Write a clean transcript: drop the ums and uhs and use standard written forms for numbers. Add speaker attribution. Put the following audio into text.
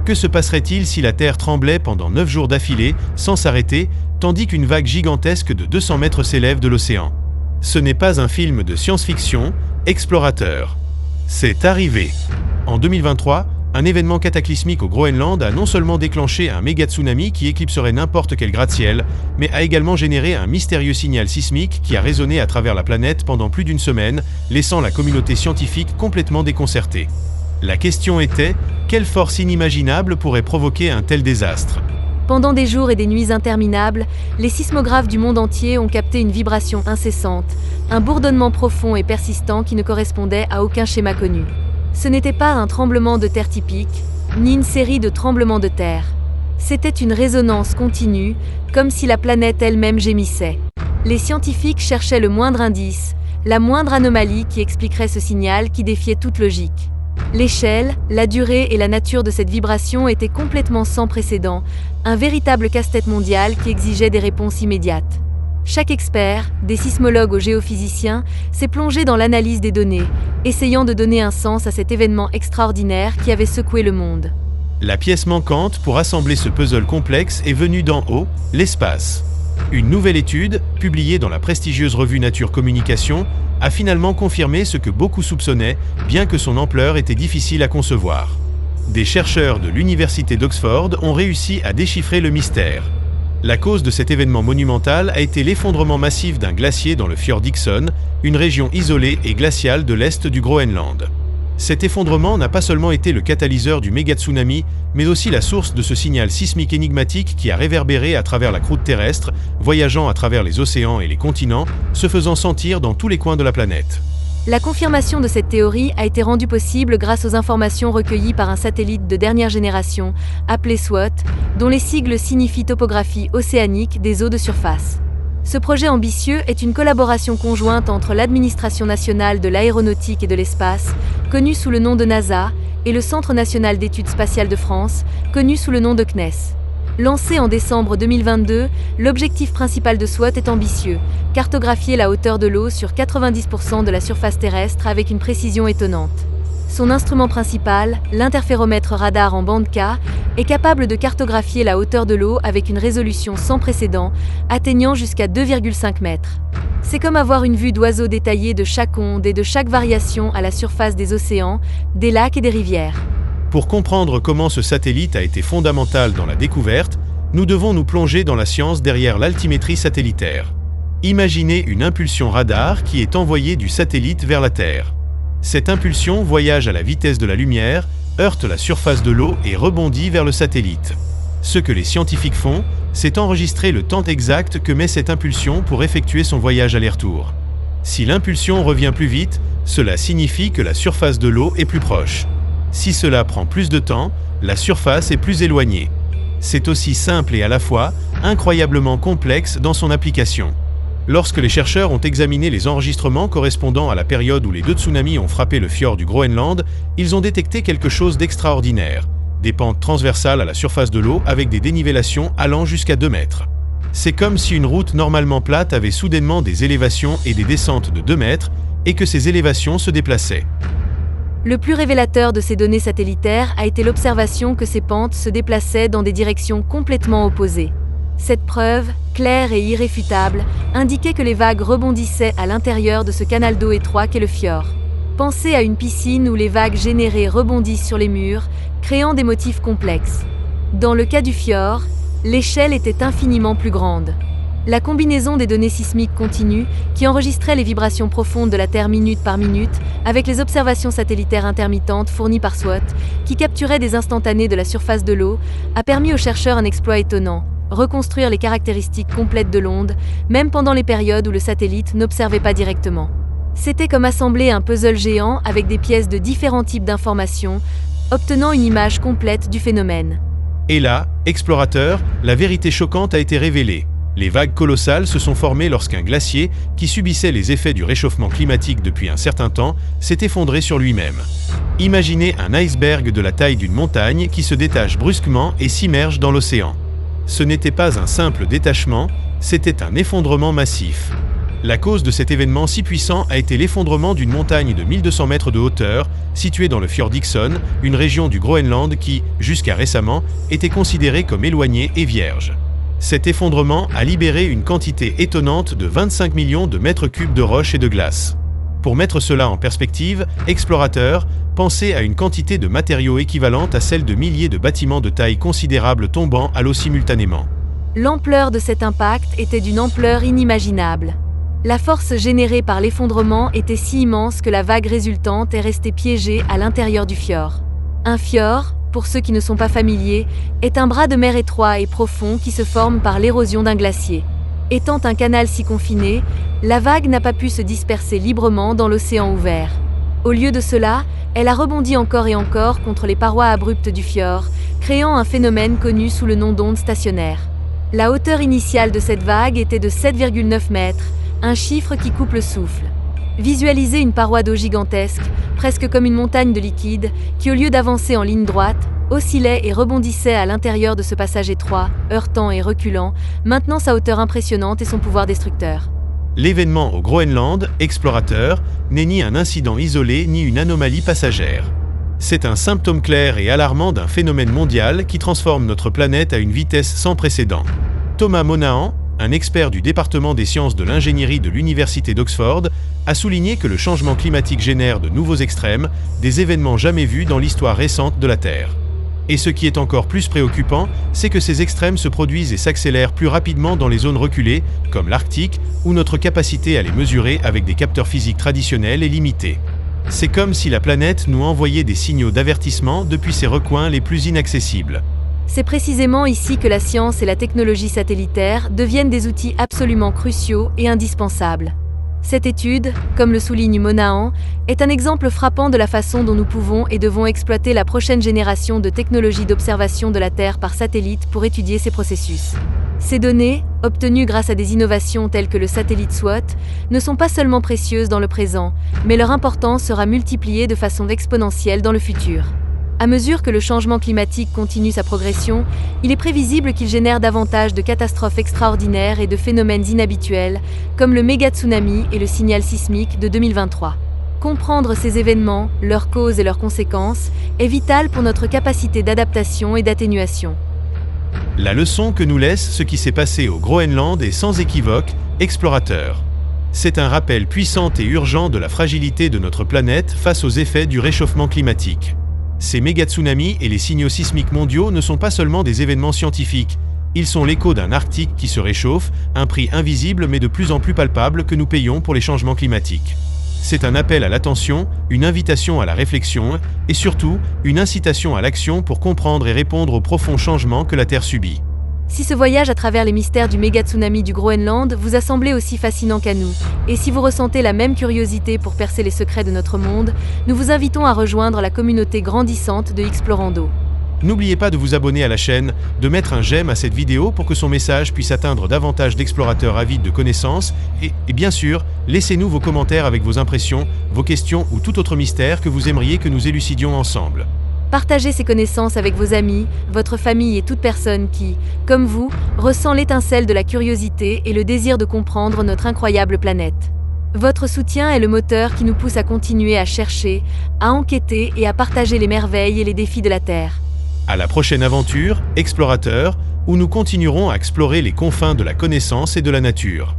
Speaker 1: Que se passerait-il si la Terre tremblait pendant 9 jours d'affilée, sans s'arrêter, tandis qu'une vague gigantesque de 200 mètres s'élève de l'océan? Ce n'est pas un film de science-fiction, Explorateur. C'est arrivé. En 2023, un événement cataclysmique au Groenland a non seulement déclenché un méga tsunami qui éclipserait n'importe quel gratte-ciel, mais a également généré un mystérieux signal sismique qui a résonné à travers la planète pendant plus d'une semaine, laissant la communauté scientifique complètement déconcertée. La question était, quelle force inimaginable pourrait provoquer un tel désastre?
Speaker 2: Pendant des jours et des nuits interminables, les sismographes du monde entier ont capté une vibration incessante, un bourdonnement profond et persistant qui ne correspondait à aucun schéma connu. Ce n'était pas un tremblement de terre typique, ni une série de tremblements de terre. C'était une résonance continue, comme si la planète elle-même gémissait. Les scientifiques cherchaient le moindre indice, la moindre anomalie qui expliquerait ce signal qui défiait toute logique. L'échelle, la durée et la nature de cette vibration étaient complètement sans précédent, un véritable casse-tête mondial qui exigeait des réponses immédiates. Chaque expert, des sismologues aux géophysiciens, s'est plongé dans l'analyse des données, essayant de donner un sens à cet événement extraordinaire qui avait secoué le monde.
Speaker 1: La pièce manquante pour assembler ce puzzle complexe est venue d'en haut, l'espace. Une nouvelle étude, publiée dans la prestigieuse revue Nature Communication, a finalement confirmé ce que beaucoup soupçonnaient, bien que son ampleur était difficile à concevoir. Des chercheurs de l'université d'Oxford ont réussi à déchiffrer le mystère. La cause de cet événement monumental a été l'effondrement massif d'un glacier dans le fjord Dixon, une région isolée et glaciale de l'est du Groenland. Cet effondrement n'a pas seulement été le catalyseur du méga-tsunami, mais aussi la source de ce signal sismique énigmatique qui a réverbéré à travers la croûte terrestre, voyageant à travers les océans et les continents, se faisant sentir dans tous les coins de la planète.
Speaker 2: La confirmation de cette théorie a été rendue possible grâce aux informations recueillies par un satellite de dernière génération, appelé SWOT, dont les sigles signifient topographie océanique des eaux de surface. Ce projet ambitieux est une collaboration conjointe entre l'Administration nationale de l'aéronautique et de l'espace, connue sous le nom de NASA, et le Centre national d'études spatiales de France, connu sous le nom de CNES. Lancé en décembre 2022, l'objectif principal de SWOT est ambitieux, cartographier la hauteur de l'eau sur 90% de la surface terrestre avec une précision étonnante. Son instrument principal, l'interféromètre radar en bande K, est capable de cartographier la hauteur de l'eau avec une résolution sans précédent, atteignant jusqu'à 2,5 mètres. C'est comme avoir une vue d'oiseau détaillée de chaque onde et de chaque variation à la surface des océans, des lacs et des rivières.
Speaker 1: Pour comprendre comment ce satellite a été fondamental dans la découverte, nous devons nous plonger dans la science derrière l'altimétrie satellitaire. Imaginez une impulsion radar qui est envoyée du satellite vers la Terre. Cette impulsion voyage à la vitesse de la lumière, heurte la surface de l'eau et rebondit vers le satellite. Ce que les scientifiques font, c'est enregistrer le temps exact que met cette impulsion pour effectuer son voyage aller-retour. Si l'impulsion revient plus vite, cela signifie que la surface de l'eau est plus proche. Si cela prend plus de temps, la surface est plus éloignée. C'est aussi simple et à la fois incroyablement complexe dans son application. Lorsque les chercheurs ont examiné les enregistrements correspondant à la période où les 2 tsunamis ont frappé le fjord du Groenland, ils ont détecté quelque chose d'extraordinaire. Des pentes transversales à la surface de l'eau avec des dénivellations allant jusqu'à 2 mètres. C'est comme si une route normalement plate avait soudainement des élévations et des descentes de 2 mètres et que ces élévations se déplaçaient.
Speaker 2: Le plus révélateur de ces données satellitaires a été l'observation que ces pentes se déplaçaient dans des directions complètement opposées. Cette preuve, claire et irréfutable, indiquait que les vagues rebondissaient à l'intérieur de ce canal d'eau étroit qu'est le fjord. Pensez à une piscine où les vagues générées rebondissent sur les murs, créant des motifs complexes. Dans le cas du fjord, l'échelle était infiniment plus grande. La combinaison des données sismiques continues, qui enregistraient les vibrations profondes de la Terre minute par minute, avec les observations satellitaires intermittentes fournies par SWOT, qui capturaient des instantanés de la surface de l'eau, a permis aux chercheurs un exploit étonnant: reconstruire les caractéristiques complètes de l'onde, même pendant les périodes où le satellite n'observait pas directement. C'était comme assembler un puzzle géant avec des pièces de différents types d'informations, obtenant une image complète du phénomène.
Speaker 1: Et là, explorateur, la vérité choquante a été révélée. Les vagues colossales se sont formées lorsqu'un glacier, qui subissait les effets du réchauffement climatique depuis un certain temps, s'est effondré sur lui-même. Imaginez un iceberg de la taille d'une montagne qui se détache brusquement et s'immerge dans l'océan. Ce n'était pas un simple détachement, c'était un effondrement massif. La cause de cet événement si puissant a été l'effondrement d'une montagne de 1200 mètres de hauteur, située dans le fjord Dixon, une région du Groenland qui, jusqu'à récemment, était considérée comme éloignée et vierge. Cet effondrement a libéré une quantité étonnante de 25 millions de mètres cubes de roches et de glace. Pour mettre cela en perspective, explorateurs, pensez à une quantité de matériaux équivalente à celle de milliers de bâtiments de taille considérable tombant à l'eau simultanément.
Speaker 2: L'ampleur de cet impact était d'une ampleur inimaginable. La force générée par l'effondrement était si immense que la vague résultante est restée piégée à l'intérieur du fjord. Un fjord, pour ceux qui ne sont pas familiers, est un bras de mer étroit et profond qui se forme par l'érosion d'un glacier. Étant un canal si confiné, la vague n'a pas pu se disperser librement dans l'océan ouvert. Au lieu de cela, elle a rebondi encore et encore contre les parois abruptes du fjord, créant un phénomène connu sous le nom d'onde stationnaire. La hauteur initiale de cette vague était de 7,9 mètres, un chiffre qui coupe le souffle. Visualisez une paroi d'eau gigantesque, presque comme une montagne de liquide, qui au lieu d'avancer en ligne droite, oscillait et rebondissait à l'intérieur de ce passage étroit, heurtant et reculant, maintenant sa hauteur impressionnante et son pouvoir destructeur.
Speaker 1: L'événement au Groenland, explorateur, n'est ni un incident isolé ni une anomalie passagère. C'est un symptôme clair et alarmant d'un phénomène mondial qui transforme notre planète à une vitesse sans précédent. Thomas Monahan, un expert du département des sciences de l'ingénierie de l'Université d'Oxford, a souligné que le changement climatique génère de nouveaux extrêmes, des événements jamais vus dans l'histoire récente de la Terre. Et ce qui est encore plus préoccupant, c'est que ces extrêmes se produisent et s'accélèrent plus rapidement dans les zones reculées, comme l'Arctique, où notre capacité à les mesurer avec des capteurs physiques traditionnels est limitée. C'est comme si la planète nous envoyait des signaux d'avertissement depuis ses recoins les plus inaccessibles.
Speaker 2: C'est précisément ici que la science et la technologie satellitaire deviennent des outils absolument cruciaux et indispensables. Cette étude, comme le souligne Monahan, est un exemple frappant de la façon dont nous pouvons et devons exploiter la prochaine génération de technologies d'observation de la Terre par satellite pour étudier ces processus. Ces données, obtenues grâce à des innovations telles que le satellite SWOT, ne sont pas seulement précieuses dans le présent, mais leur importance sera multipliée de façon exponentielle dans le futur. À mesure que le changement climatique continue sa progression, il est prévisible qu'il génère davantage de catastrophes extraordinaires et de phénomènes inhabituels, comme le méga-tsunami et le signal sismique de 2023. Comprendre ces événements, leurs causes et leurs conséquences, est vital pour notre capacité d'adaptation et d'atténuation.
Speaker 1: La leçon que nous laisse ce qui s'est passé au Groenland est sans équivoque, explorateur. C'est un rappel puissant et urgent de la fragilité de notre planète face aux effets du réchauffement climatique. Ces méga-tsunamis et les signaux sismiques mondiaux ne sont pas seulement des événements scientifiques, ils sont l'écho d'un Arctique qui se réchauffe, un prix invisible mais de plus en plus palpable que nous payons pour les changements climatiques. C'est un appel à l'attention, une invitation à la réflexion et surtout une incitation à l'action pour comprendre et répondre aux profonds changements que la Terre subit.
Speaker 2: Si ce voyage à travers les mystères du méga-tsunami du Groenland vous a semblé aussi fascinant qu'à nous, et si vous ressentez la même curiosité pour percer les secrets de notre monde, nous vous invitons à rejoindre la communauté grandissante de Explorando.
Speaker 1: N'oubliez pas de vous abonner à la chaîne, de mettre un j'aime à cette vidéo pour que son message puisse atteindre davantage d'explorateurs avides de connaissances et bien sûr, laissez-nous vos commentaires avec vos impressions, vos questions ou tout autre mystère que vous aimeriez que nous élucidions ensemble.
Speaker 2: Partagez ces connaissances avec vos amis, votre famille et toute personne qui, comme vous, ressent l'étincelle de la curiosité et le désir de comprendre notre incroyable planète. Votre soutien est le moteur qui nous pousse à continuer à chercher, à enquêter et à partager les merveilles et les défis de la Terre.
Speaker 1: À la prochaine aventure, explorateur, où nous continuerons à explorer les confins de la connaissance et de la nature.